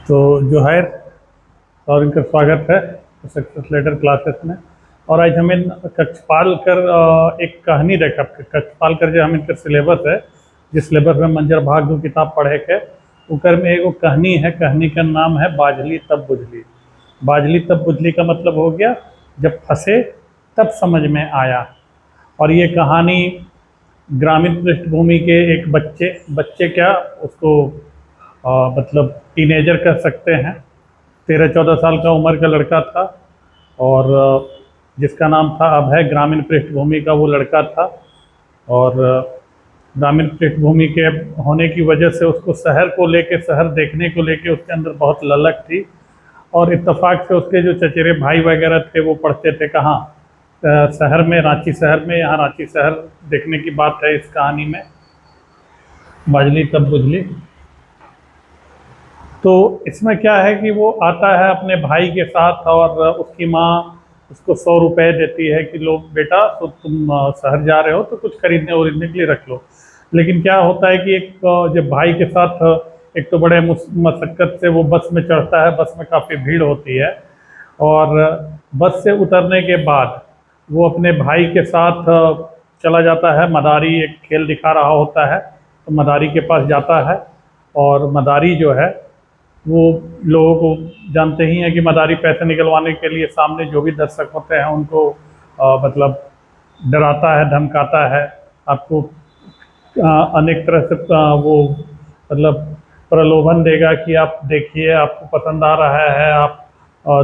तो जो है और इनका स्वागत है सक्सेस लेटर क्लासेस में। और आज हमें कक्षपाल कर एक कहानी देखा। कक्षपाल कर जो हम इनका सिलेबस है, जिस सिलेबस में मंजर भाग जो किताब पढ़े के उकर में एगो कहानी है। कहानी का नाम है बाजली तब बुझली। बाजली तब बुझली का मतलब हो गया जब फंसे तब समझ में आया। और ये कहानी ग्रामीण पृष्ठभूमि के एक बच्चे बच्चे क्या उसको मतलब टीनेजर कह सकते हैं, 13-14 साल का उम्र का लड़का था। और जिसका नाम था अभय, ग्रामीण पृष्ठभूमि का वो लड़का था। और ग्रामीण पृष्ठभूमि के होने की वजह से उसको शहर को लेके, शहर देखने को लेके उसके अंदर बहुत ललक थी। और इत्तेफाक से उसके जो चचेरे भाई वगैरह थे वो पढ़ते थे कहाँ, शहर में, रांची शहर में। यहाँ रांची शहर देखने की बात है इस कहानी में, बाजली तब बुझली। तो इसमें क्या है कि वो आता है अपने भाई के साथ और उसकी माँ उसको 100 रुपये देती है कि लो बेटा, तो तुम शहर जा रहे हो तो कुछ खरीदने उरीदने के लिए रख लो। लेकिन क्या होता है कि एक जब भाई के साथ एक तो बड़े मशक्क़त से वो बस में चढ़ता है, बस में काफ़ी भीड़ होती है। और बस से उतरने के बाद वो अपने भाई के साथ चला जाता है मदारी, एक खेल दिखा रहा होता है तो मदारी के पास जाता है। और मदारी जो है वो लोगों को जानते ही हैं कि मदारी पैसे निकलवाने के लिए सामने जो भी दर्शक होते हैं उनको मतलब डराता है, धमकाता है। आपको अनेक तरह से वो मतलब प्रलोभन देगा कि आप देखिए, आपको पसंद आ रहा है, आप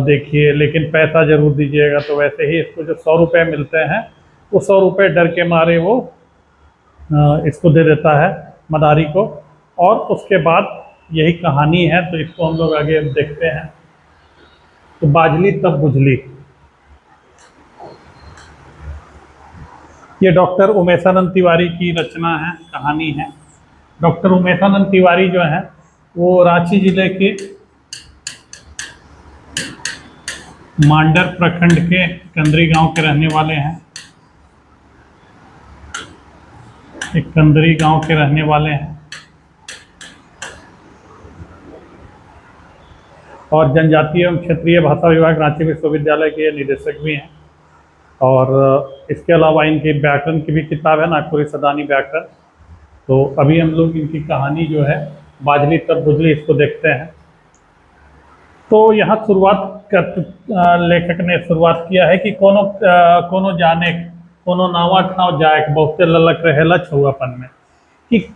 देखिए, लेकिन पैसा जरूर दीजिएगा। तो वैसे ही इसको जो 100 रुपये मिलते हैं वो 100 रुपये डर के मारे वो इसको दे देता है, मदारी को। और उसके बाद यही कहानी है, तो इसको हम लोग आगे देखते हैं। तो बाजली तब बुझली, ये डॉक्टर उमेशानंद तिवारी की रचना है, कहानी है। डॉक्टर उमेशानंद तिवारी जो है वो रांची जिले के मांडर प्रखंड के कंदरी गांव के रहने वाले हैं। एक कंदरी गांव के रहने वाले हैं और जनजातीय एवं क्षेत्रीय भाषा विभाग रांची विश्वविद्यालय के निदेशक भी हैं। और इसके अलावा इनकी व्याकरण की भी किताब है, नागपुरी सदानी व्याकरण। तो अभी हम लोग इनकी कहानी जो है बाजली तब बुझली इसको देखते हैं। तो यहाँ लेखक ने शुरुआत किया है कि कोनो जाने कोनो नावा ठाव जाए, बहुते ललक रहेला छुआपन में। कि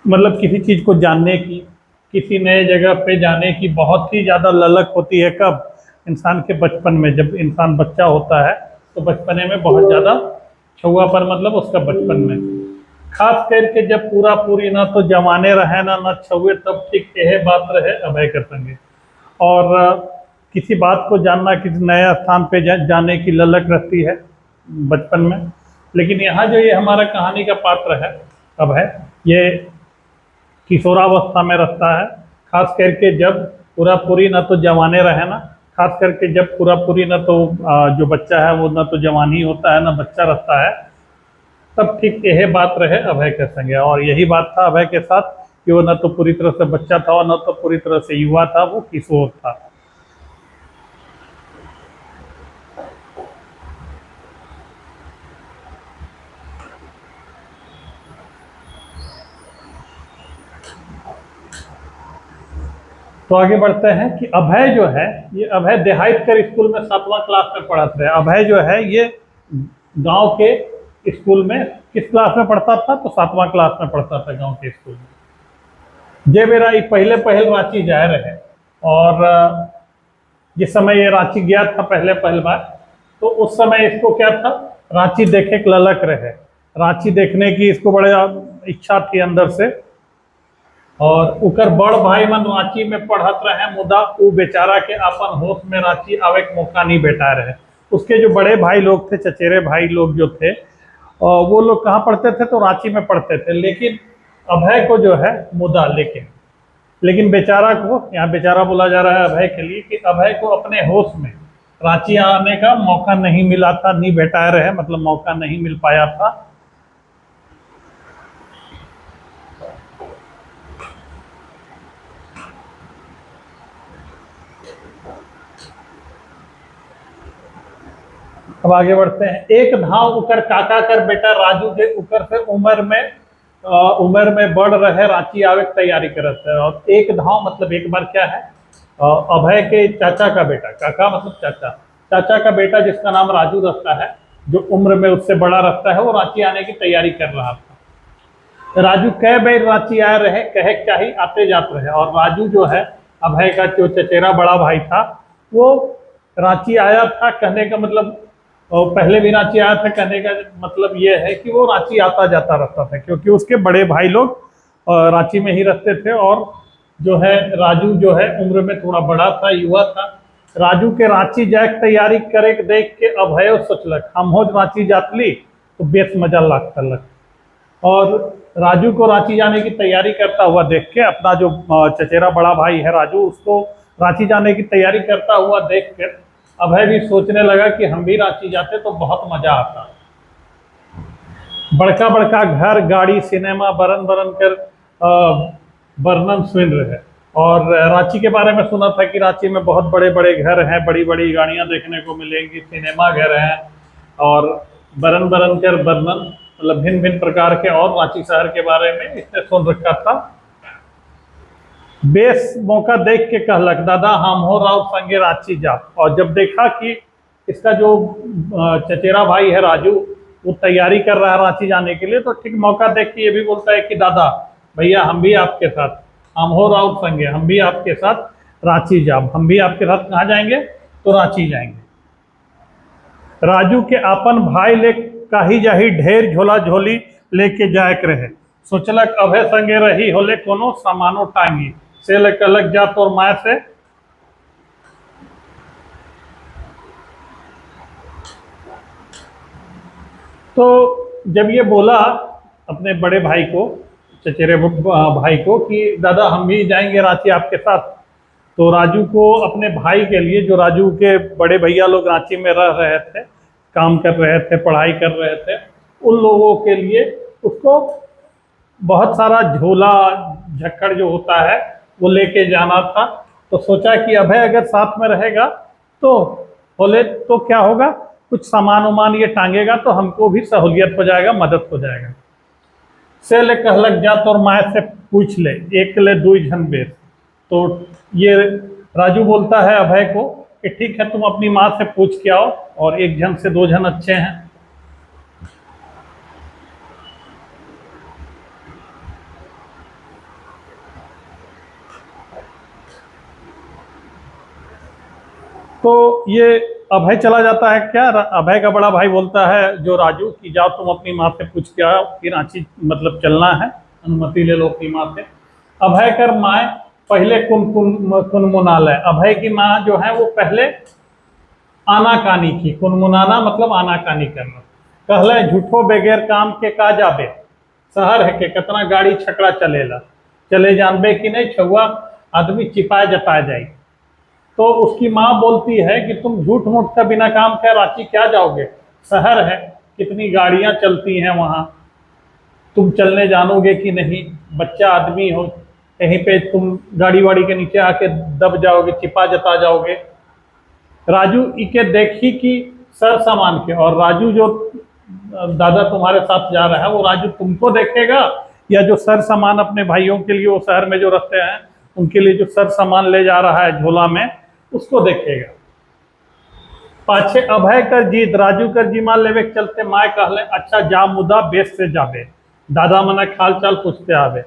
मतलब किसी चीज़ को जानने की, किसी नए जगह पे जाने की बहुत ही ज़्यादा ललक होती है। कब? इंसान के बचपन में, जब इंसान बच्चा होता है तो बचपने में बहुत ज़्यादा छुआपन, मतलब उसका बचपन में। खास करके जब पूरा पूरी ना तो जवाने रहे ना न छुए, तब ठीक यह बात रहे अभय कर संगे। और किसी बात को जानना, किसी नया स्थान पे जाने की ललक रहती है बचपन में। लेकिन यहाँ जो ये हमारा कहानी का पात्र है अभय, ये किशोरावस्था में रहता है। खास करके जब पूरा पूरी न तो जवाने रहे ना, खास करके जब पूरा पूरी न तो जो बच्चा है वो न तो जवान ही होता है, न बच्चा रहता है, तब ठीक यही बात रहे अभय के संगे। और यही बात था अभय के साथ कि वो न तो पूरी तरह से बच्चा था और न तो पूरी तरह से युवा था, वो किशोर था। तो आगे बढ़ते हैं कि अभय जो है, ये अभय देहात कर स्कूल में 7वां क्लास में पढ़ते हैं। अभय जो है ये गांव के स्कूल में किस क्लास में पढ़ता था? तो 7वां क्लास में पढ़ता था गांव के स्कूल में। जे मेरा ये पहले पहल रांची जा रहे। और जिस समय ये रांची गया था पहले पहल बार, तो उस समय इसको क्या था, रांची देखे के ललक रहे, रांची देखने की इसको बड़े इच्छा थी अंदर से। और उकर बड़ भाई मन रांची में पढ़त रहे, मुदा उ बेचारा के अपन होश में रांची आवे के मौका नहीं बेटा रहे। उसके जो बड़े भाई लोग थे, चचेरे भाई लोग जो थे, वो लोग कहाँ पढ़ते थे? तो रांची में पढ़ते थे। लेकिन अभय को जो है मुदा, लेकिन बेचारा को, यहाँ बेचारा बोला जा रहा है अभय के लिए, कि अभय को अपने होश में रांची आने का मौका नहीं मिला था, नहीं बेटा रहे, मतलब मौका नहीं मिल पाया था। अब आगे बढ़ते हैं। एक धाव उकर काका कर बेटा राजू के उकर से उम्र में बढ़ रहे रांची आवे की तैयारी करत है। और एक धाव मतलब एक बार क्या है, अभय के चाचा का बेटा, काका मतलब चाचा, चाचा का बेटा जिसका नाम राजू रखता है, जो उम्र में उससे बड़ा रखता है, वो रांची आने की तैयारी कर रहा था। राजू कह बेर रांची आए रहे, कहे क्या ही आते जाते रहे। और राजू जो है अभय का जो चचेरा बड़ा भाई था, वो रांची आया था। कहने का मतलब, और पहले भी रांची आया था, कहने का मतलब ये है कि वो रांची आता जाता रहता था, क्योंकि उसके बड़े भाई लोग रांची में ही रहते थे। और जो है राजू जो है उम्र में थोड़ा बड़ा था, युवा था। राजू के रांची जाए के तैयारी करे के देख के अभय सोचलक हम हो रांची जातली तो बेस मजा लागत। और राजू को रांची जाने की तैयारी करता हुआ देख के, अपना जो चचेरा बड़ा भाई है राजू, उसको रांची जाने की तैयारी करता हुआ देख कर अभय भी सोचने लगा कि हम भी रांची जाते तो बहुत मजा आता। बड़का बड़का घर, गाड़ी, सिनेमा बरन बरन कर वर्णन सुन रहे। और रांची के बारे में सुना था कि रांची में बहुत बड़े बड़े घर हैं, बड़ी बड़ी गाड़ियां देखने को मिलेंगी, सिनेमा घर हैं, और बरन बरन कर वर्णन मतलब भिन्न भिन्न प्रकार के और रांची शहर के बारे में इसने सुन रखा था। बेस मौका देख के कहलक दादा हम हो राव संगे रांची जा। और जब देखा कि इसका जो चचेरा भाई है राजू, वो तैयारी कर रहा है रांची जाने के लिए, तो ठीक मौका देख के ये भी बोलता है कि दादा भैया हम भी आपके साथ, हम हो राव संगे, हम भी आपके साथ रांची जाब। हम भी आपके साथ कहाँ जाएंगे, तो रांची जाएंगे। राजू के अपन भाई ले काही जाही ढेर झोला झोली लेके जायक रहे। सोचलक अभय संगे रही होले कोनो सामानो टांगी, से लग जा तोर माय से। तो जब ये बोला अपने बड़े भाई को, चचेरे भाई को, कि दादा हम भी जाएंगे रांची आपके साथ, तो राजू को अपने भाई के लिए, जो राजू के बड़े भैया लोग रांची में रह रहे थे, काम कर रहे थे, पढ़ाई कर रहे थे, उन लोगों के लिए उसको बहुत सारा झोला झक्कड़ जो होता है वो लेके जाना था। तो सोचा कि अभय अगर साथ में रहेगा तो बोले तो क्या होगा, कुछ सामान उमान ये टांगेगा तो हमको भी सहूलियत हो जाएगा, मदद हो जाएगा। से ले कहलक जा तोर माय से पूछ ले, एक ले दू झन बेस। तो ये राजू बोलता है अभय को कि ठीक है तुम अपनी माँ से पूछ के आओ, और एक जन से दो जन अच्छे हैं। तो ये अभय चला जाता है। क्या अभय का बड़ा भाई बोलता है जो राजू कि जाओ तुम अपनी माँ से पूछ के आओ कि रांची मतलब चलना है, अनुमति ले लो अपनी माँ से। अभय कर माए पहले कुनमुनालय, अभय की माँ जो है वो पहले आनाकानी की, कुनमुनाना मतलब आनाकानी करना। कहले झूठो बगैर काम के का जाबे, शहर है के कितना गाड़ी छकड़ा चलेला, चले जानबे कि नहीं छुआ आदमी चिपाए जताए जाए। तो उसकी माँ बोलती है कि तुम झूठ मूठ का बिना काम के रांची क्या जाओगे, शहर है, कितनी गाड़ियां चलती हैं वहाँ, तुम चलने जानोगे कि नहीं, बच्चा आदमी हो, कहीं पे तुम गाड़ी वाड़ी के नीचे आके दब जाओगे, चिपा जता जाओगे। राजू इके देखी कि सर सामान के, और राजू जो दादा तुम्हारे साथ जा रहा है वो राजू तुमको देखेगा, या जो सर सामान अपने भाइयों के लिए वो शहर में जो रहते हैं उनके लिए जो सर सामान ले जा रहा है झोला में, उसको देखेगा। पाछे अभय कर जीत राजू कर जीमा लेवे के चलते माए कहले अच्छा जा मुदा बेस से जाबे, दादा मना खाल चाल पूछते आवे।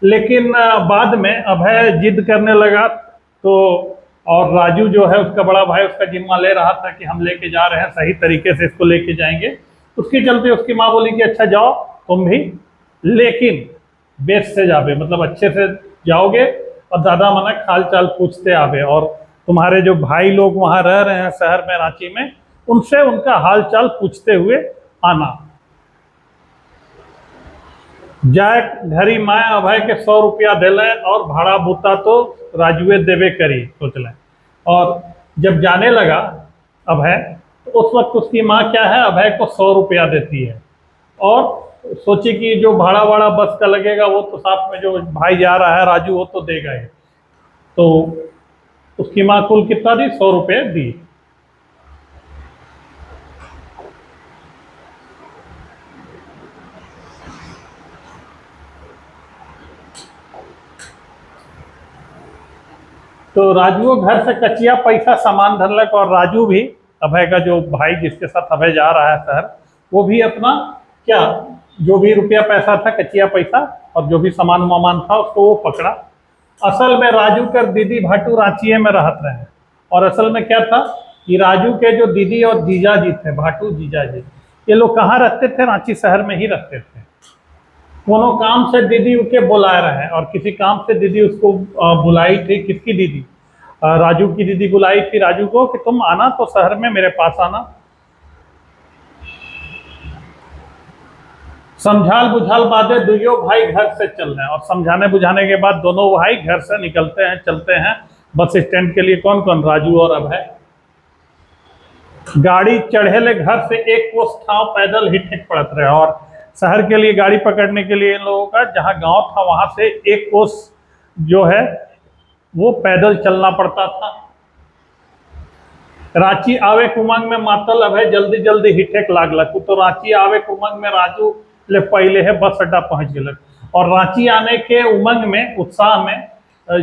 लेकिन बाद में अभय जिद करने लगा, तो और राजू जो है उसका बड़ा भाई उसका जिम्मा ले रहा था कि हम लेके जा रहे हैं, सही तरीके से इसको लेके जाएंगे। उसके चलते उसकी माँ बोली कि अच्छा जाओ तुम भी, लेकिन बेस से जाबे मतलब अच्छे से जाओगे, और दादा मना खाल चाल पूछते आवे, और तुम्हारे जो भाई लोग वहाँ रह रहे हैं शहर में रांची में, उनसे उनका हाल चाल पूछते हुए आना। जाए घरी माए अभय के 100 रुपया दिले, और भाड़ा बूता तो राजुए देवे करी सोच लें। और जब जाने लगा अभय, तो उस वक्त उसकी माँ क्या है, अभय को 100 रुपया देती है, और सोची कि जो भाड़ा वाड़ा बस का लगेगा वो तो साथ में जो भाई जा रहा है राजू वो तो देगा ही। तो उसकी माँ कुल कितना दी, 100 रुपये दी। तो राजू घर से कचिया पैसा सामान धरलक, और राजू भी, अभय का जो भाई जिसके साथ अभय जा रहा है शहर, वो भी अपना क्या, जो भी रुपया पैसा था, कचिया पैसा और जो भी सामान वामान था उसको वो पकड़ा। असल में राजू कर दीदी भाटू रांची में रहते हैं, और असल में क्या था कि राजू के जो दीदी और जीजा जी थे, भाटू जीजा जी, ये लोग कहाँ रहते थे, रांची शहर में ही रहते थे। कोनो काम से दीदी उसके बुलाए रहे, और किसी काम से दीदी उसको बुलाई थी। किसकी दीदी? राजू की दीदी बुलाई थी राजू को कि तुम आना तो शहर में मेरे पास आना। समझाल बुझाल बादे दुइयो भाई घर से चल रहे हैं, और समझाने बुझाने के बाद दोनों भाई घर से निकलते हैं, चलते हैं बस स्टैंड के लिए। कौन कौन? राजू और अभय। गाड़ी चढ़ेले घर से एक कोस ठाव पैदल ही ठेक पड़त रहे, और शहर के लिए गाड़ी पकड़ने के लिए इन लोगों का जहाँ गांव था वहां से एक कोस जो है वो पैदल चलना पड़ता था। रांची आवे उमंग में मातल अभय जल्दी जल्दी हिठेक लागलक। तो रांची आवे उमंग में राजू ले पहले है बस अड्डा पहुंच गलक, और रांची आने के उमंग में, उत्साह में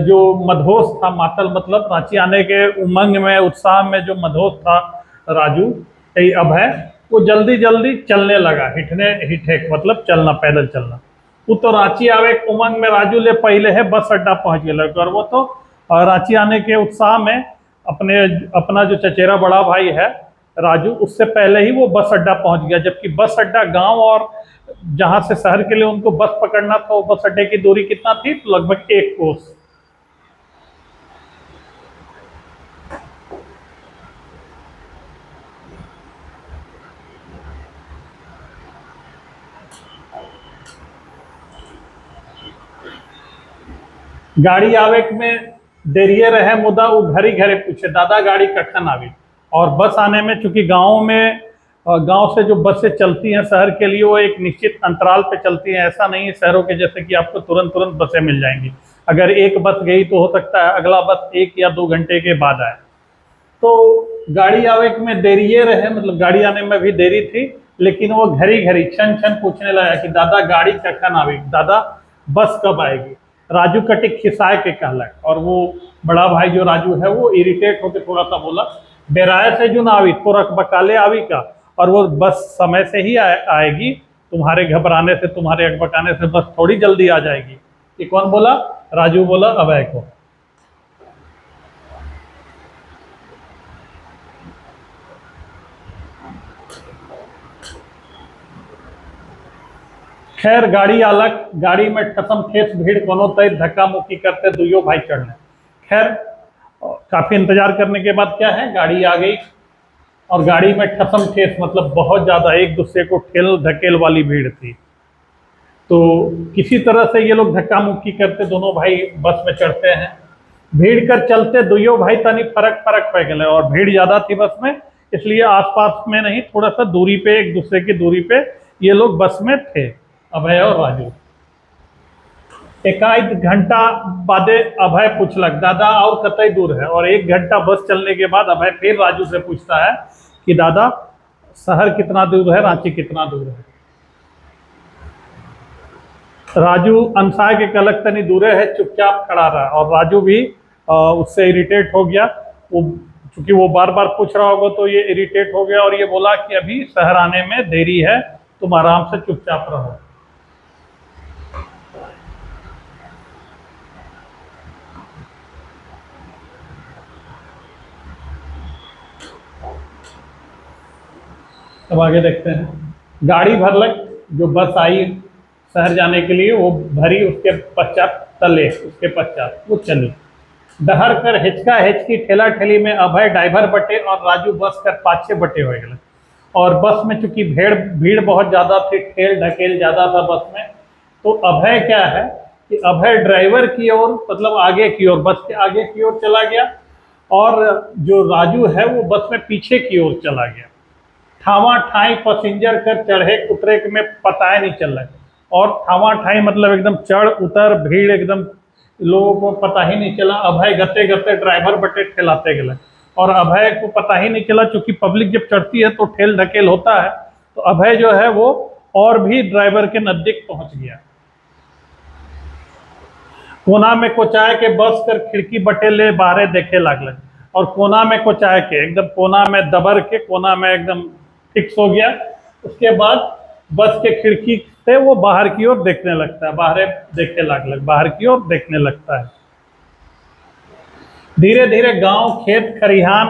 जो मधोस था, मातल मतलब रांची आने के उमंग में, उत्साह में जो मधोस था राजू अभय, वो जल्दी जल्दी चलने लगा। हिठेक मतलब चलना, पैदल चलना। वो तो रांची आवे उमंग में राजू ले पहले है बस अड्डा पहुंच गलक, और वो तो रांची आने के उत्साह में अपना जो चचेरा बड़ा भाई है राजू, उससे पहले ही वो बस अड्डा पहुंच गया। जबकि बस अड्डा गांव और जहां से शहर के लिए उनको बस पकड़ना था, वो बस अड्डे की दूरी कितना थी? तो लगभग एक कोस। गाड़ी आवे में देरिये रहे मुदा वो घरी घरे पूछे, दादा गाड़ी कखन आवी। और बस आने में, चूंकि गांव से जो बसें चलती हैं शहर के लिए, वो एक निश्चित अंतराल पे चलती हैं। ऐसा नहीं है शहरों के जैसे कि आपको तुरंत तुरंत बसें मिल जाएंगी। अगर एक बस गई तो हो सकता है अगला बस 1 या 2 घंटे के बाद आए। तो गाड़ी आवे में देरिये रहे, मतलब गाड़ी आने में भी देरी थी, लेकिन वो घरी घरी क्षण क्षण पूछने लगा कि दादा गाड़ी कखन आवी, दादा बस कब आएगी। राजू कटिक खिसाए के कहलक, और वो बड़ा भाई जो राजू है वो इरिटेट होकर थोड़ा सा बोला, बेराय से जो ना आवी तो रख बकाले आवी का, और वो बस समय से ही आएगी, तुम्हारे घबराने से, तुम्हारे अकबकाने से बस थोड़ी जल्दी आ जाएगी। ये कौन बोला? राजू बोला अभय को। खैर गाड़ी आलक, गाड़ी में ठसम ठेस भीड़ कोनो तय धक्का मुक्की करते दुइयो भाई चढ़ने। खैर काफी इंतजार करने के बाद क्या है, गाड़ी आ गई, और गाड़ी में ठसम ठेस मतलब बहुत ज्यादा एक दूसरे को ठेल धकेल वाली भीड़ थी। तो किसी तरह से ये लोग धक्का मुक्की करते दोनों भाई बस में चढ़ते हैं। भीड़ कर चलते दुइयो भाई तनी फरक फरक पे गए, और भीड़ ज्यादा थी बस में, इसलिए आसपास में नहीं, थोड़ा सा दूरी पे, एक दूसरे की दूरी पे ये लोग बस में थे, अभय और राजू। एकाध घंटा बादे अभय पूछलक, दादा और कतई दूर है। और 1 घंटा बस चलने के बाद अभय फिर राजू से पूछता है कि दादा शहर कितना दूर है, रांची कितना दूर है। राजू अनसाय के कलक तनी दूरे है, चुपचाप खड़ा रहा, और राजू भी उससे इरिटेट हो गया। वो चूंकि वो बार बार पूछ रहा होगा तो ये इरिटेट हो गया, और ये बोला कि अभी शहर आने में देरी है, तुम आराम से चुपचाप रहो। अब आगे देखते हैं। गाड़ी भरलक, जो बस आई शहर जाने के लिए वो भरी, उसके पश्चात वो चली। डहर कर हिचका हिचकी ठेला ठेली में अभय ड्राइवर बटे और राजू बस कर पाछे बटे हो गए। और बस में चूंकि भीड़ बहुत ज़्यादा थी, ठेल ढकेल ज़्यादा था बस में, तो अभय क्या है कि अभय ड्राइवर की ओर, मतलब आगे की ओर, बस के आगे की ओर चला गया, और जो राजू है वो बस में पीछे की ओर चला गया। ठावा ठाई पैसेंजर कर चढ़े उतरे में पता नहीं चल रहा है, और ठावा ठाई मतलब एकदम चढ़ उतर भीड़, एकदम लोगों को पता ही नहीं चला। अभय गते गते ड्राइवर बटे ठेलाते गए, और अभय को पता ही नहीं चला, क्योंकि पब्लिक जब चढ़ती है तो ठेल ढकेल होता है, तो अभय जो है वो और भी ड्राइवर के नजदीक पहुंच गया। कोना में कोचाए के बस कर खिड़की बटे ले बाहरे देखे लागल, और कोना में कोचाए के एकदम कोना में दबर के कोना में एकदम फिक्स हो गया। उसके बाद बस के खिड़की से वो बाहर की ओर देखने लगता है, बाहर देखे लागल, बाहर की ओर देखने लगता है। धीरे धीरे गांव खेत खरिहान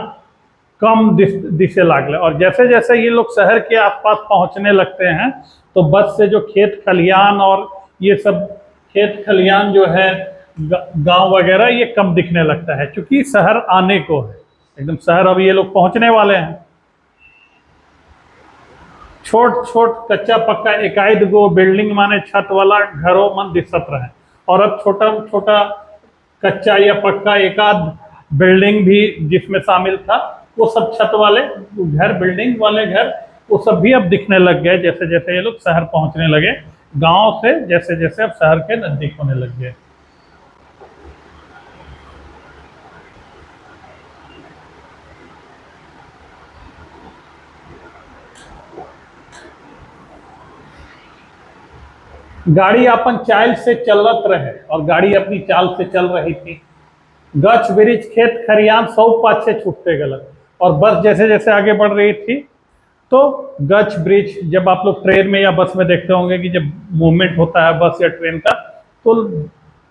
कम दिखे लागल, और जैसे जैसे ये लोग शहर के आसपास पहुंचने लगते हैं तो बस से जो खेत खलिहान और ये सब खेत खलिहान जो है गांव वगैरह ये कम दिखने लगता है, क्योंकि शहर आने को है, एकदम शहर अब ये लोग पहुंचने वाले हैं। छोट छोट कच्चा पक्का एकाध गो बिल्डिंग माने छत वाला घरों मन दिखत रहे, और अब छोटा छोटा कच्चा या पक्का एकाध बिल्डिंग भी जिसमें शामिल था, वो सब छत वाले घर, बिल्डिंग वाले घर, वो सब भी अब दिखने लग गए जैसे जैसे ये लोग शहर पहुंचने लगे, गांव से जैसे जैसे अब शहर के नजदीक होने लग गए। गाड़ी अपन चाल से चलत रहे, और गाड़ी अपनी चाल से चल रही थी। गछ वृक्ष खेत खरियान सब पाछे छूटते गलत, और बस जैसे जैसे आगे बढ़ रही थी तो गछ वृक्ष, जब आप लोग ट्रेन में या बस में देखते होंगे कि जब मूवमेंट होता है बस या ट्रेन का, तो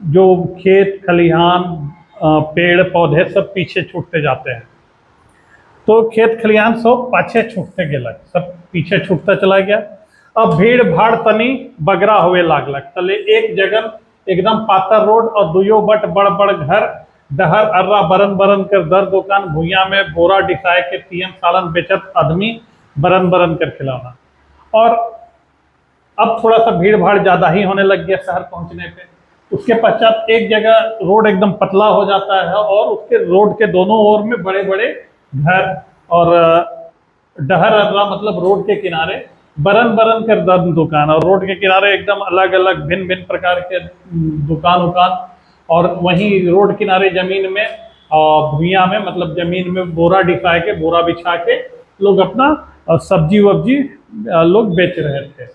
जो खेत खलिहान पेड़ पौधे सब पीछे छूटते जाते हैं। तो खेत खलिहान सब पाछे छूटते गेलक, सब पीछे छूटता चला गया। अब भीड़ भाड़ तनी बगरा हुए लागलक, तले एक जगह एकदम पातर रोड और दुयो बट बड़ बड़ घर, डहर अर्रा बरन बरन कर दर दुकान, भूया में बोरा डिसाए के तीन सालन बेचत आदमी बरन बरन कर खिलौना। और अब थोड़ा सा भीड़ भाड़ ज्यादा ही होने लग गया शहर पहुंचने पे। उसके पश्चात एक जगह रोड एकदम पतला हो जाता है, और उसके रोड के दोनों ओर में बड़े बड़े घर, और डहर अर्रा मतलब रोड के किनारे बरन बरन कर दर दुकान, और रोड के किनारे एकदम अलग अलग भिन्न भिन्न प्रकार के दुकान उकान, और वहीं रोड किनारे जमीन में भूया में मतलब जमीन में बोरा डिफा के, बोरा बिछा के लोग अपना सब्जी वब्जी लोग बेच रहे थे।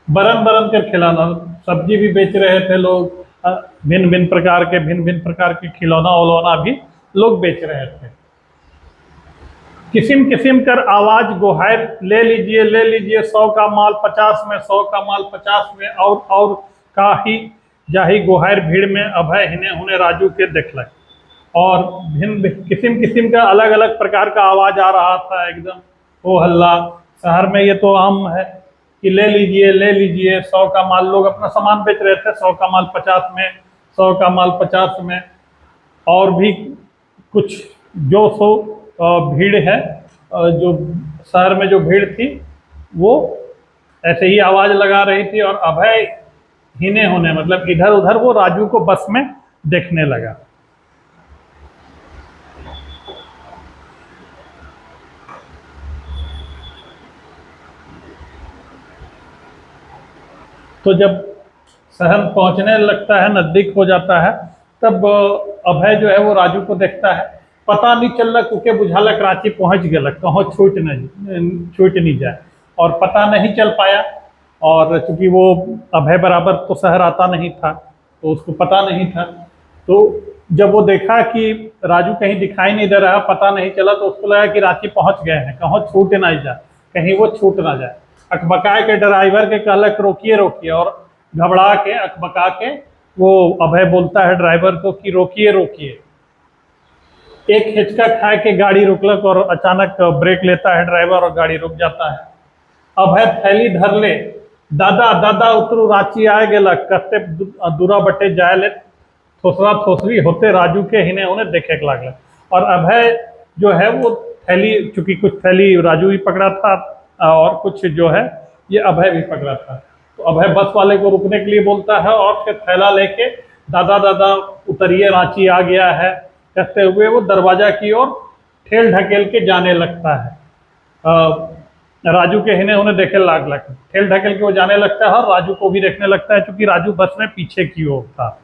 बरन बरन कर खिलौना, सब्जी भी बेच रहे थे लोग, भिन्न भिन्न प्रकार के खिलौना उलौना भी लोग बेच रहे थे। किस्म किस्म कर आवाज गुहार, ले लीजिए 100 का माल 50 में, 100 का माल 50 में, और का ही जाही गुहार भीड़ में अभय हिने हुने राजू के देखलक। और भिन्न किस्म किस्म का अलग अलग प्रकार का आवाज आ रहा था, एकदम हो हल्ला। शहर में ये तो आम है कि ले लीजिए 100 का माल, लोग अपना सामान बेच रहे थे, 100 का माल 50 में, 100 का माल 50 में। और भी कुछ जो सो भीड़ है, जो शहर में जो भीड़ थी वो ऐसे ही आवाज लगा रही थी, और अभय हिने होने मतलब इधर उधर वो राजू को बस में देखने लगा। तो जब शहर पहुंचने लगता है, नजदीक हो जाता है, तब अभय जो है वो राजू को देखता है। पता नहीं चल कुके बुझालक रांची पहुंच गलक, कहीं छूट नहीं जाए, और पता नहीं चल पाया। और चूंकि वो अभय बराबर तो शहर आता नहीं था, तो उसको पता नहीं था। तो जब वो देखा कि राजू कहीं दिखाई नहीं दे रहा, पता नहीं चला, तो उसको लगा कि रांची पहुंच गए हैं, कहीं छूट ना जाए, कहीं वो छूट ना जाए। अकबकाए के ड्राइवर के कहलक रोकिए, और घबरा के अकबका के वो अभय बोलता है ड्राइवर को कि रोकिए। एक हिचका खाए के गाड़ी रुकलक, और अचानक ब्रेक लेता है ड्राइवर और गाड़ी रुक जाता है। अभय थैली धर ले, दादा उतरू रांची आए गेलक, कस्ते दूरा बटे जाए ले, थोसरा थोसरी होते राजू के हिने उन्हें देखे लागल। और अभय जो है वो थैली, चूंकि कुछ थैली राजू भी पकड़ा था और कुछ जो है ये अभय भी पकड़ा था, तो अभय बस वाले को रुकने के लिए बोलता है, और फिर थैला लेके दादा उतरिए रांची आ गया है कहते हुए वो दरवाजा की ओर ठेल ढकेल के जाने लगता है। राजू के हिने उन्हें देखे लागलक, ठेल ढकेल के वो जाने लगता है, और राजू को भी देखने लगता है, क्योंकि राजू बस में पीछे की ओर था।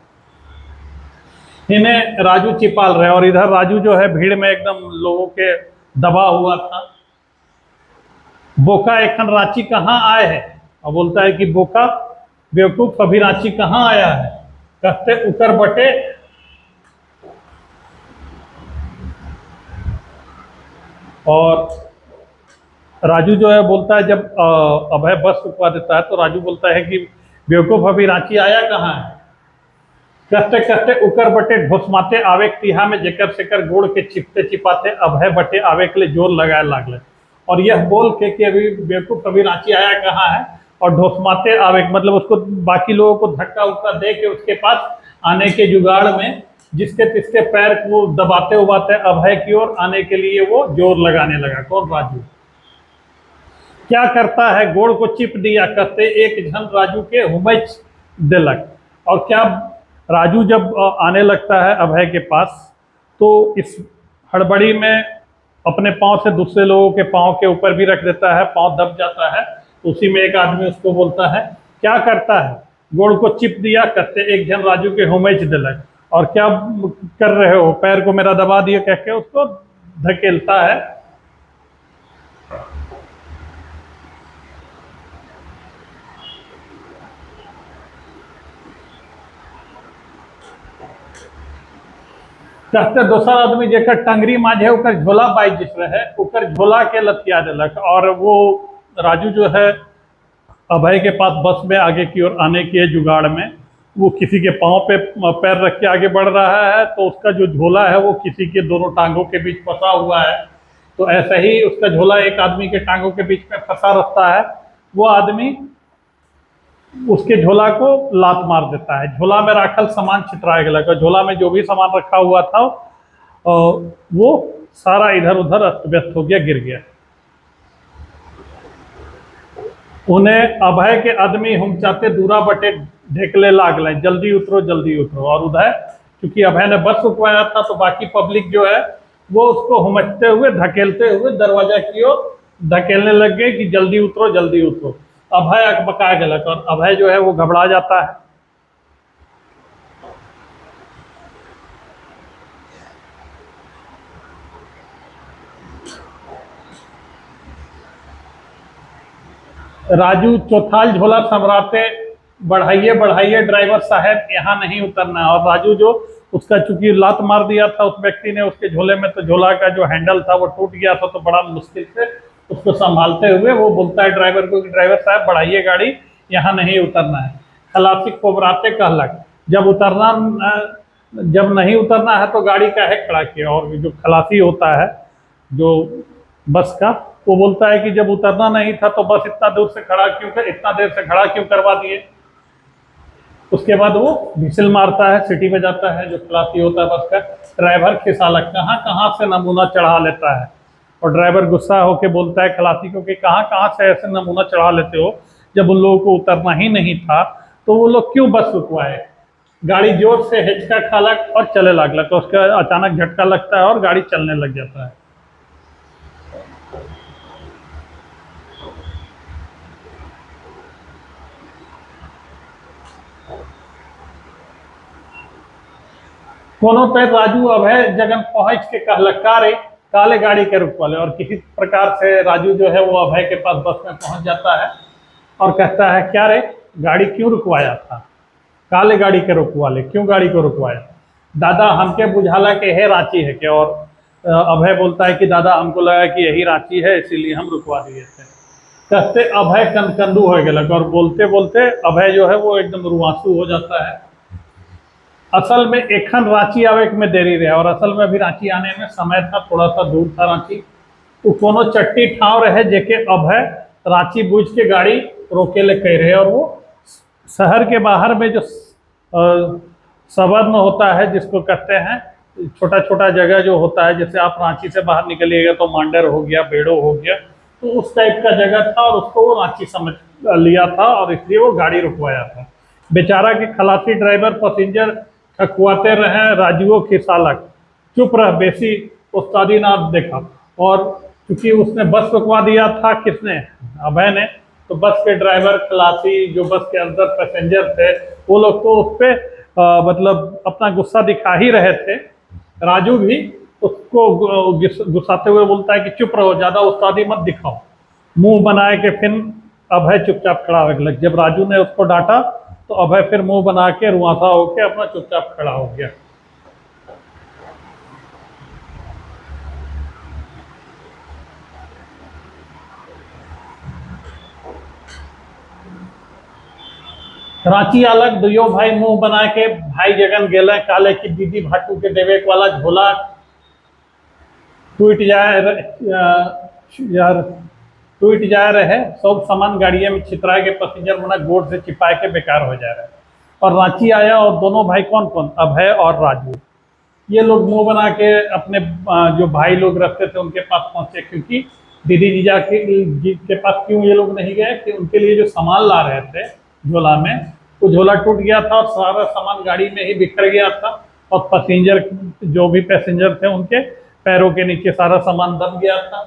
इन्हें राजू चिपाल रहे, और इधर राजू जो है भीड़ में एकदम लोगों के दबा हुआ था। बोका एखन रांची कहाँ आए है, और बोलता है कि बोका बेवकूफ अभी रांची कहाँ आया है। कहते उकर बटे। और राजू जो है बोलता है, जब अभय बस रुकवा देता है तो राजू बोलता है कि बेवकूफ अभी रांची आया कहाँ है। कहते कहते उकर बटे ढोसमाते आवे तिहा में जेकर सेकर गोड़ के चिपते चिपाते अभय बटे आवे के लिए जोर लगाए लागले। और यह बोल के कि अभी बेवकूफ अभी रांची आया कहाँ है, और ढोसमाते आवे मतलब उसको बाकी लोगों को धक्का उक्का दे के उसके पास आने के जुगाड़ में जिसके तिसके पैर को दबाते उबाते अभय की ओर आने के लिए वो जोर लगाने लगा। कौन? राजू। क्या करता है गोड़ को चिप दिया, कहते एक झन राजू के हुमच दिलक। और क्या राजू जब आने लगता है अभय के पास, तो इस हड़बड़ी में अपने पांव से दूसरे लोगों के पांव के ऊपर भी रख देता है, पांव दब जाता है। तो उसी में एक आदमी उसको बोलता है, क्या करता है गोड़ को चिप दिया, कहते एक जन राजू के हुमच दिलक। और क्या कर रहे हो, पैर को मेरा दबा दिया, कह के उसको धकेलता है। कहते दोसर आदमी जेकर टंगरी माझे उकर झोला बाइज रहे, उकर झोला के लथिया दिलक। और वो राजू जो है अभय के पास बस में आगे की ओर आने के जुगाड़ में वो किसी के पाँव पे पैर रख के आगे बढ़ रहा है, तो उसका जो झोला है वो किसी के दोनों टांगों के बीच फंसा हुआ है। तो ऐसा ही उसका झोला एक आदमी के टांगों के बीच में फंसा रहता है। वो आदमी उसके झोला को लात मार देता है, झोला में राखल सामान छितरा गया। झोला में जो भी सामान रखा हुआ था वो सारा इधर उधर अस्त व्यस्त हो गया, गिर गया। उन्हें अभय के आदमी हम चाहते दूरा बटे ढेकले लागले, जल्दी उतरो जल्दी उतरो। और उधर क्योंकि अभय ने बस रुकवाया था तो बाकी पब्लिक जो है वो उसको हुमचते हुए धकेलते हुए दरवाजा की ओर धकेलने लग गए कि जल्दी उतरो जल्दी उतरो। अभय अकबका गलत, और अभय जो है वो घबरा जाता है। राजू चौथाल झोला सम्राटे, बढ़ाइए बढ़ाइए ड्राइवर साहब यहाँ नहीं उतरना है। और राजू जो उसका चूंकि लात मार दिया था उस व्यक्ति ने उसके झोले में, तो झोला का जो हैंडल था वो टूट गया था। तो बड़ा मुश्किल से उसको संभालते हुए वो बोलता है ड्राइवर को कि ड्राइवर साहब बढ़ाइए गाड़ी, यहाँ नहीं उतरना है। खलासी कोबराते कहलक, जब नहीं उतरना है तो गाड़ी काहे खड़ा किया। और जो खलासी होता है जो बस का, वो बोलता है कि जब उतरना नहीं था तो बस इतना दूर से खड़ा क्यों कर, इतना देर से खड़ा क्यों करवा दिए। उसके बाद वो विसिल मारता है, सिटी में जाता है जो खलासी होता है बस का। ड्राइवर खिसालक, कहाँ कहाँ से नमूना चढ़ा लेता है। और ड्राइवर गुस्सा होकर बोलता है खलासी को कि कहाँ कहाँ से ऐसे नमूना चढ़ा लेते हो, जब उन लोगों को उतरना ही नहीं था तो वो लोग क्यों बस रुकवाए। गाड़ी जोर से हिचका खालक और चले लागलक, तो उसका अचानक झटका लगता है और गाड़ी चलने लग जाता है। कोनो पे राजू अभय जगन पहुंच के कहलक, का रे काले गाड़ी के रुकवाले। और किसी प्रकार से राजू जो है वो अभय के पास बस में पहुंच जाता है और कहता है, क्या रे गाड़ी क्यों रुकवाया था, काले गाड़ी के रुकवाले, क्यों गाड़ी को रुकवाया। दादा हमके बुझाला के है रांची है क्या। और अभय बोलता है कि दादा हमको लगा कि यही रांची है इसीलिए हम रुकवा दिए थे। कहते अभय कनकंडू हो गया, और बोलते बोलते अभय जो है वो एकदम रुआंसू हो जाता है। असल में एखन रांची आवे में देरी रहे, और असल में अभी रांची आने में समय था, थोड़ा सा दूर था रांची। तो कोनो चट्टी ठाव रहे जेके अभय रांची बूझ के गाड़ी रोके ले कह रहे। और वो शहर के बाहर में जो सबर्न होता है जिसको कहते हैं, छोटा छोटा जगह जो होता है, जैसे आप रांची से बाहर निकलिएगा तो मांडर हो गया, बेड़ो हो गया, तो उस टाइप का जगह था। और उसको वो रांची समझ लिया था और इसलिए वो गाड़ी रुकवाया था। बेचारा के खलासी ड्राइवर पैसेंजर ठकुआते रहे, राजुओ खिसालक, चुप रह बेसी उस्तादी ना देखा। और क्योंकि उसने बस रुकवा दिया था, किसने, अभय ने, तो बस के ड्राइवर खलासी जो बस के अंदर पैसेंजर थे वो लोग तो उस पर मतलब अपना गुस्सा दिखा ही रहे थे। राजू भी उसको गुस्साते हुए बोलता है कि चुप रहो, ज़्यादा उस्तादी मत दिखाओ। मुंह बनाए के फिर अभय चुपचाप खड़ा हो गया। जब राजू ने उसको डांटा तो अभय फिर मुंह बना के रुआंसा होके अपना चुपचाप खड़ा हो गया। रांची अलग दुयो भाई मुंह बना के भाई जगन गेले काले की दीदी भाटू के देवे वाला झोला टूट जाए यार टूट जा रहे सब सामान गाड़िया में छितरा के पैसेंजर मना गोड़ से चिपा के बेकार हो जा रहा है। और रांची आया और दोनों भाई कौन कौन, अभय और राजू, ये लोग मुंह बना के अपने जो भाई लोग रखते थे उनके पास पहुंचे, क्योंकि दीदी जीजा के पास क्यों ये लोग नहीं गए कि उनके लिए जो सामान ला रहे थे झोला में, वो झोला टूट गया था और सारा सामान गाड़ी में ही बिखर गया था और पैसेंजर जो भी पैसेंजर थे उनके पैरों के नीचे सारा सामान दब गया था,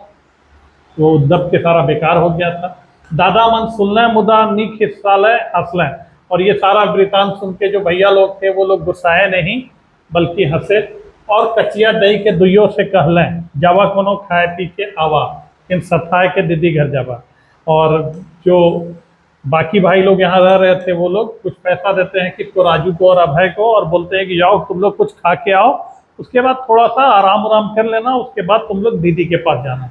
वो दब के सारा बेकार हो गया था। दादा मन सुनले मुदा निक हिस्सा ले हंसले, और ये सारा वृतांत सुन के जो भैया लोग थे वो लोग गुस्साए नहीं बल्कि हंसे और कचिया दही के दुइयों से कहलें जावा कोनो खाए पी के आवा इन सताए के दीदी घर जावा। और जो बाकी भाई लोग यहाँ रह रहे थे वो लोग कुछ पैसा देते हैं किसको, राजू को और अभय को, और बोलते हैं कि जाओ तुम लोग कुछ खा के आओ, उसके बाद थोड़ा सा आराम आराम कर लेना, उसके बाद तुम लोग दीदी के पास जाना।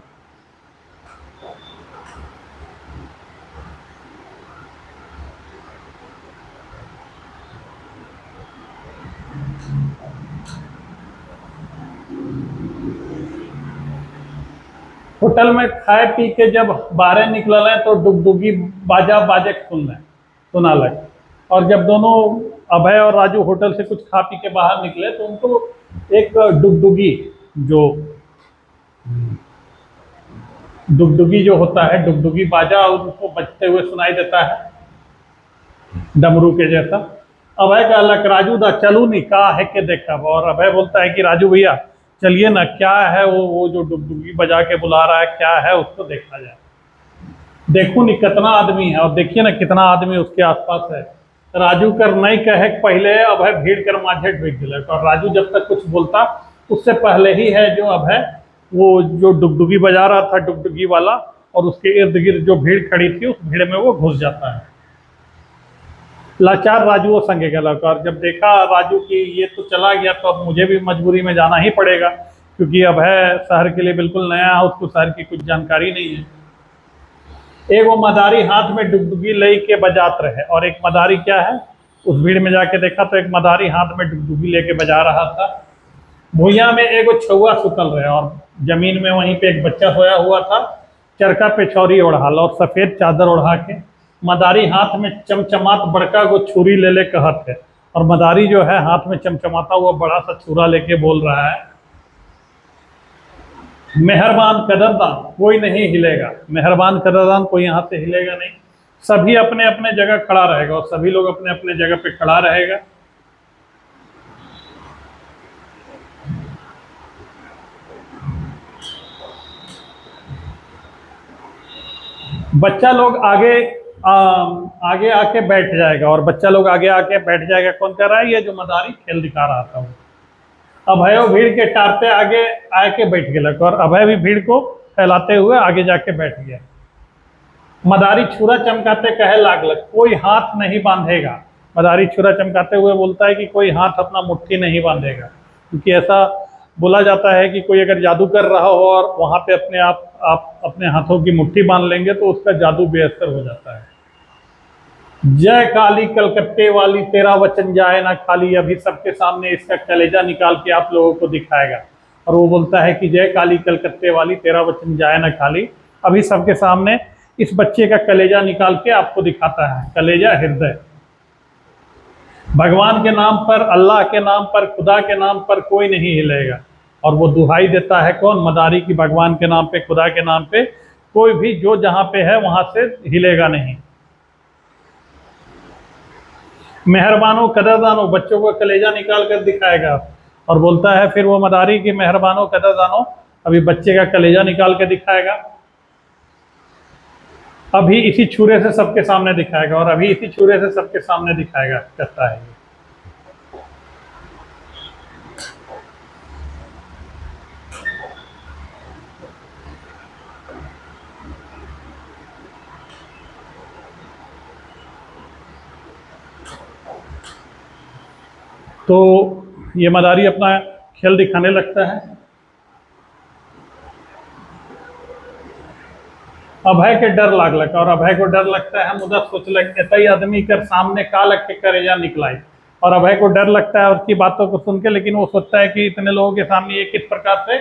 होटल में खाए पी के जब बाहर निकल तो डुगडुगी बाजा बाजे सुना लग। और जब दोनों अभय और राजू होटल से कुछ खा पी के बाहर निकले तो उनको एक डुगडुगी जो डुगडुगी जो होता है, डुगडुगी बाजा उनको बजते हुए सुनाई देता है डमरू के जैसा। अभय का अलग राजू दा चलू नहीं कहा है कि देखा, और अभय बोलता है कि राजू भैया चलिए ना, क्या है वो जो डुगडुगी बजा के बुला रहा है क्या है उसको देखा जाए। देखो नहीं कितना आदमी है और देखिए ना कितना आदमी उसके आसपास है। राजू कर नहीं कहे पहले अभय भीड़ कर माझे ढुक गए, और राजू जब तक कुछ बोलता उससे पहले ही है जो अभय वो जो डुगडुगी बजा रहा था डुगडुगी वाला और उसके इर्द गिर्द जो भीड़ खड़ी थी उस भीड़ में वो घुस जाता है। लाचार राजू वो संगे गलत, और जब देखा राजू की ये तो चला गया तो अब मुझे भी मजबूरी में जाना ही पड़ेगा, क्योंकि अब है शहर के लिए बिल्कुल नया है, उसको शहर की कुछ जानकारी नहीं है। एक वो मदारी हाथ में डुगडुगी ले के बजात रहे, और एक मदारी क्या है उस भीड़ में जाके देखा तो एक मदारी हाथ में डुगडुगी लेके बजा रहा था। भूया में एक छुआ सुतल रहे और जमीन में वहीं पे एक बच्चा सोया हुआ था, चरका पे छौरी ओढ़ाल और सफेद चादर ओढ़ा के। मदारी हाथ में चमचमात बड़का को छुरी ले कहत है, और मदारी जो है हाथ में चमचमाता हुआ बड़ा सा छुरा लेके बोल रहा है, मेहरबान कदरदान कोई नहीं हिलेगा, मेहरबान कदरदान कोई यहाँ से हिलेगा नहीं, सभी अपने अपने जगह खड़ा रहेगा और सभी लोग अपने अपने जगह पे खड़ा रहेगा। बच्चा लोग आगे आके बैठ जाएगा, और बच्चा लोग आगे आके बैठ जाएगा कौन कर रहा है, ये जो मदारी खेल दिखा रहा था वो। अभय भीड़ के टारते आगे आके बैठ गया और अभय भी भीड़ को फैलाते हुए आगे जाके बैठ गया। मदारी छुरा चमकाते कहे लागलक कोई हाथ नहीं बांधेगा, मदारी छुरा चमकाते हुए बोलता है कि कोई हाथ अपना मुट्ठी नहीं बांधेगा, क्योंकि ऐसा बोला जाता है कि कोई अगर जादू कर रहा हो और वहां पे आप अपने हाथों की मुट्ठी बांध लेंगे तो उसका जादू बेअसर हो जाता है। जय काली कलकत्ते वाली तेरा वचन जाए ना खाली, अभी सबके सामने इसका कलेजा निकाल के आप लोगों को दिखाएगा। और वो बोलता है कि जय काली कलकत्ते वाली तेरा वचन जाए ना खाली, अभी सबके सामने इस बच्चे का कलेजा निकाल के आपको दिखाता है। कलेजा हृदय, भगवान के नाम पर, अल्लाह के नाम पर, खुदा के नाम पर कोई नहीं हिलेगा। और वो दुहाई देता है कौन, मदारी की, भगवान के नाम पे, खुदा के नाम पे कोई भी जो जहां पे है वहां से हिलेगा नहीं। मेहरबानो कदरदानो, बच्चों को कलेजा निकाल कर दिखाएगा। और बोलता है फिर वो मदारी की, मेहरबानो कदरदानो, अभी बच्चे का कलेजा निकाल के दिखाएगा, अभी इसी छुरे से सबके सामने दिखाएगा, और अभी इसी छुरे से सबके सामने दिखाएगा, कहता है। तो ये मदारी अपना खेल दिखाने लगता है। अभय के डर लागलक, और अभय को डर लगता है। मुदा सोचलक एतई आदमी कर सामने का लग के करेजा निकलाई। और अभय को डर लगता है उसकी बातों को सुन के, लेकिन वो सोचता है कि इतने लोगों के सामने ये किस प्रकार से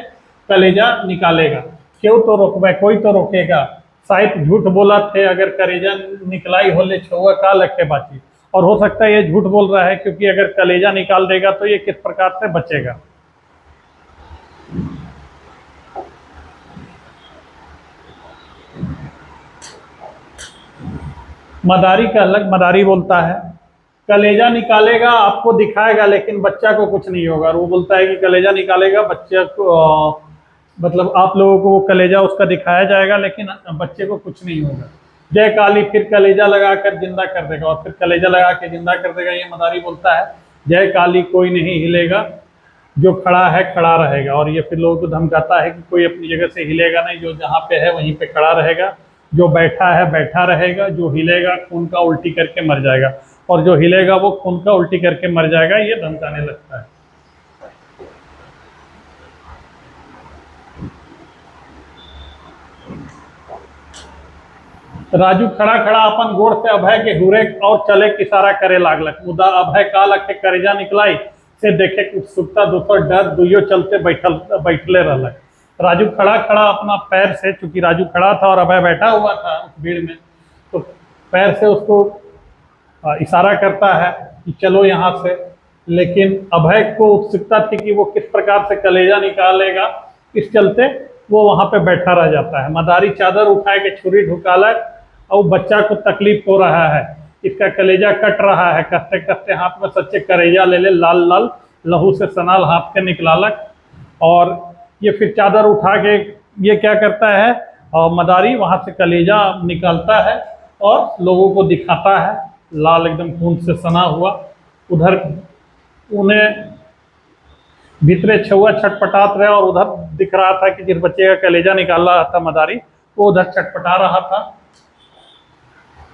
कलेजा निकालेगा। क्यों तो रोकबे, कोई तो रोकेगा। शायद झूठ बोला थे, अगर कलेजा निकलाई हो ले छुआ का लग के बाची। और हो सकता है ये झूठ बोल रहा है, क्योंकि अगर कलेजा निकाल देगा तो ये किस प्रकार से बचेगा। मदारी का अलग, मदारी बोलता है कलेजा निकालेगा, आपको दिखाएगा, लेकिन बच्चा को कुछ नहीं होगा। और वो बोलता है कि कलेजा निकालेगा, बच्चे को मतलब आप लोगों को वो कलेजा उसका दिखाया जाएगा, लेकिन बच्चे को कुछ नहीं होगा। जय काली, फिर कलेजा लगाकर जिंदा कर देगा, और फिर कलेजा लगा के जिंदा कर देगा। ये मदारी बोलता है जय काली, कोई नहीं हिलेगा, जो खड़ा है खड़ा रहेगा। और ये फिर लोगों को धमकाता है कि कोई अपनी जगह से हिलेगा नहीं, जो जहाँ पे है वहीं पे खड़ा रहेगा। जो बैठा है बैठा रहेगा, जो हिलेगा खून का उल्टी करके मर जाएगा, और जो हिलेगा वो खून का उल्टी करके मर जाएगा। ये धमकाने लगता है। राजू खड़ा खड़ा अपन गोड़ से अभय के हुरे और चले के इशारा करे लागलक। मुदा अभय का लग के करेजा निकलाई से देखे कि उत्सुकता, दोपहर डर दुइयो चलते बैठले रहलक। राजू खड़ा खड़ा अपना पैर से, चूंकि राजू खड़ा था और अभय बैठा हुआ था उस भीड़ में, तो पैर से उसको इशारा करता है कि चलो यहाँ से। लेकिन अभय को उत्सुकता थी कि वो किस प्रकार से कलेजा निकालेगा, इस चलते वो वहां पे बैठा रह जाता है। मदारी चादर उठाए के छुरी ढुकालक, और बच्चा को तकलीफ हो रहा है, इसका कलेजा कट रहा है। कसते कसते हाथ में सच्चे कलेजा ले ले, लाल लाल लहू से सनाल हाथ के निकलालक। और ये फिर चादर उठा के ये क्या करता है, और मदारी वहां से कलेजा निकालता है और लोगों को दिखाता है, लाल एकदम खून से सना हुआ। उधर उन्हें भीतरे छुआ छटपटात रहे, और उधर दिख रहा था कि जिस बच्चे का कलेजा निकाल रहा था मदारी, वो उधर छटपटा रहा था।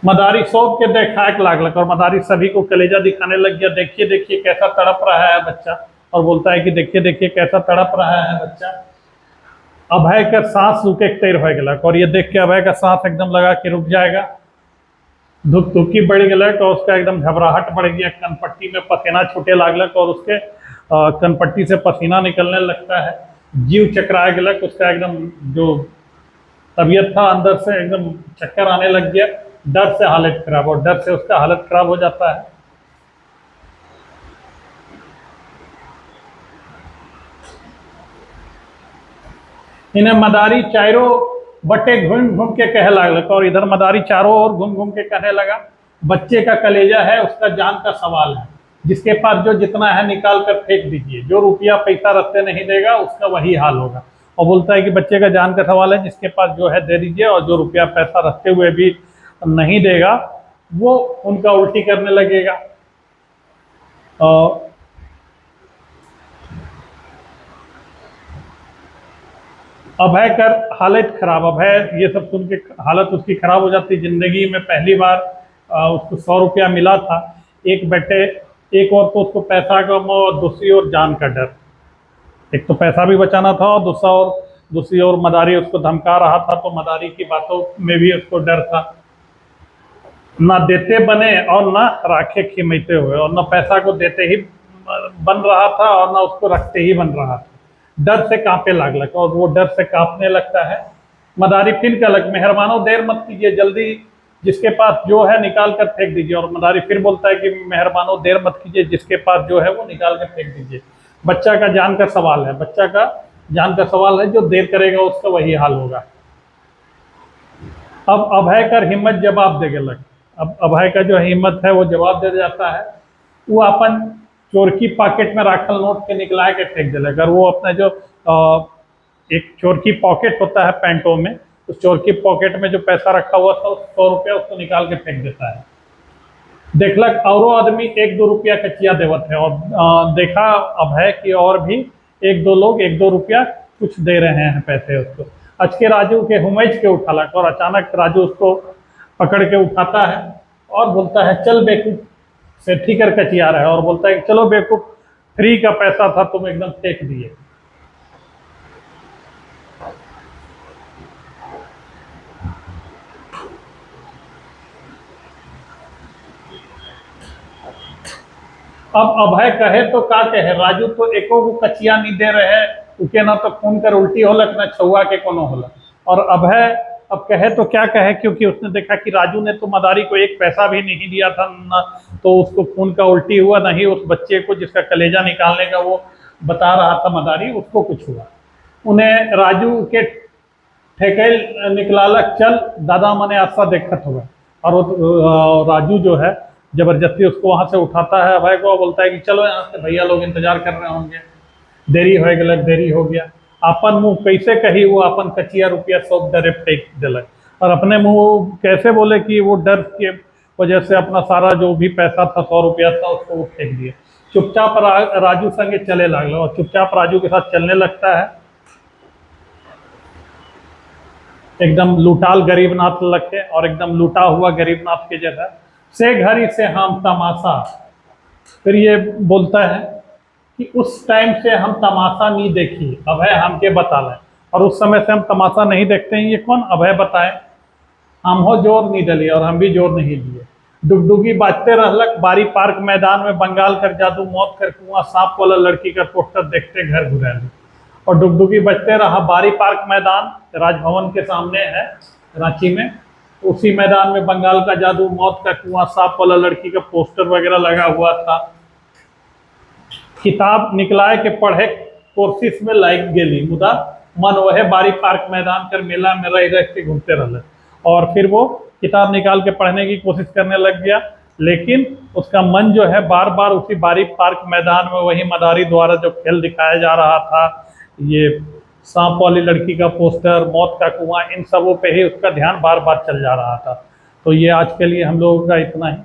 मदारी सौंप के देखा एक लागलक, और मदारी सभी को कलेजा दिखाने लग गया। देखिए देखिए कैसा तड़प रहा है बच्चा, और बोलता है कि देखिए देखिए कैसा तड़प रहा है बच्चा। अभय का सांस रुके तैर हो गलक, और ये देख के अभय का सांस एकदम लगा के रुक जाएगा। धुक धुकी बढ़ गलक, और उसका एकदम घबराहट बढ़ गया। कनपट्टी में पसीना छूटे लागलक, और उसके कनपट्टी से पसीना निकलने लगता है। जीव चकरा गलक, उसका एकदम जो तबीयत था अंदर से एकदम चक्कर आने लग गया। डर से हालत खराब, और डर से उसका हालत खराब हो जाता है। इन्हें मदारी चारों बटे घूम घूम के कह लागलक, और इधर मदारी चारों ओर घूम घूम के कहने लगा बच्चे का कलेजा है, उसका जान का सवाल है। जिसके पास जो जितना है निकाल कर फेंक दीजिए, जो रुपया पैसा रखते नहीं देगा उसका वही हाल होगा। और बोलता है कि बच्चे का जान का सवाल है, जिसके पास जो है दे दीजिए, और जो रुपया पैसा रखते हुए भी नहीं देगा वो उनका उल्टी करने लगेगा। अभय कर हालत खराब, अभय ये सब सुन के हालत उसकी खराब हो जाती। जिंदगी में पहली बार उसको 100 रुपया मिला था। एक बेटे, एक और तो उसको पैसा का मोह, और दूसरी ओर जान का डर। एक तो पैसा भी बचाना था, और दूसरी ओर मदारी उसको धमका रहा था, तो मदारी की बातों में भी उसको डर था। ना देते बने और ना राखे खिमैते हुए, और ना पैसा को देते ही बन रहा था, और ना उसको रखते ही बन रहा था। डर से कांपे लागलक, और वो डर से कांपने लगता है। मदारी फिर कहलक मेहरबानो देर मत कीजिए, जल्दी जिसके पास जो है निकाल कर फेंक दीजिए। और मदारी फिर बोलता है कि मेहरबानो देर मत कीजिए, जिसके पास जो है वो निकाल कर फेंक दीजिए। बच्चा का जान का सवाल है, बच्चा का जान का सवाल है, जो देर करेगा उसका वही हाल होगा। अब अभय कर हिम्मत जवाब दे गलक। अब अभय का जो हिम्मत है वो जवाब दे जाता है। वो अपन चोरकी पॉकेट में राखल नोट के निकला के फेंक दिले। अगर वो अपना जो एक चोरकी पॉकेट होता है पैंटों में, उस चोरकी पॉकेट में जो पैसा रखा हुआ था 100 रुपया उसको निकाल के फेंक देता है। देखलक औरों आदमी 1-2 रुपया कचिया देवत है, और देखा अभय कि और भी 1-2 लोग 1-2 रुपया कुछ दे रहे हैं पैसे उसको। अचके राजू के हुमैच के उठालक, और अचानक राजू उसको पकड़ के उठाता है और बोलता है चल बेवकूफ, सेठी कर कचिया रहा है, और बोलता है चलो बेवकूफ फ्री का पैसा था, तुम एकदम फेंक दिए। अब अभय कहे तो का कहे, राजू तो एको को कचिया नहीं दे रहे, उके ना तो खून कर उल्टी होलक ना छुआ के कोनो होलक। और अभय अब कहे तो क्या कहे, क्योंकि उसने देखा कि राजू ने तो मदारी को एक पैसा भी नहीं दिया था ना, तो उसको खून का उल्टी हुआ, नहीं उस बच्चे को जिसका कलेजा निकालने का वो बता रहा था मदारी, उसको कुछ हुआ। उन्हें राजू के ठेकेल निकलालक, चल दादा मने आशा देखत हुआ। और वो राजू जो है जबरदस्ती उसको वहां से उठाता है अभय को, बोलता है कि चलो यहाँ से, भैया लोग इंतजार कर रहे होंगे, देरी हो गलत, देरी हो गया। अपन मुंह कैसे कही, वो अपन कचिया रुपया सब डरे फेंक दिलक। और अपने मुंह कैसे बोले कि वो डर के वजह से अपना सारा जो भी पैसा था, 100 रुपया था, उसको वो फेंक दिए। चुपचाप राजू संगे चले लागलो, और चुपचाप राजू के साथ चलने लगता है। एकदम लूटाल गरीबनाथ लखे, और एकदम लूटा हुआ गरीबनाथ के जगह से घड़ी से हम तमाशा। फिर ये बोलता है कि उस टाइम से हम तमाशा नहीं देखी, अभय हमके बता लें। और उस समय से हम तमाशा नहीं देखते हैं, ये कौन, अभय बताए। हम हो जोर नहीं डली, और हम भी जोर नहीं दिए। डुगडुगी बाजते रहलक बारी पार्क मैदान में, बंगाल कर जादू मौत कर कुआं, सांप वाला लड़की का पोस्टर देखते घर घुरैली। और डुगडुगी बजते रहा बारी पार्क मैदान, राजभवन के सामने है रांची में। उसी मैदान में बंगाल का जादू, मौत का कुआं, सांप वाला लड़की का पोस्टर वगैरह लगा हुआ था। किताब निकलाए के पढ़े कोशिश में लाइक गेली, मुदा मन वह बारी पार्क मैदान कर मेला में रह के घूमते रहे। और फिर वो किताब निकाल के पढ़ने की कोशिश करने लग गया, लेकिन उसका मन जो है बार बार उसी बारी पार्क मैदान में, वही मदारी द्वारा जो खेल दिखाया जा रहा था, ये सांप वाली लड़की का पोस्टर, मौत का कुआं, इन सबों पे ही उसका ध्यान बार बार चल जा रहा था। तो ये आज के लिए हम लोगों का इतना ही।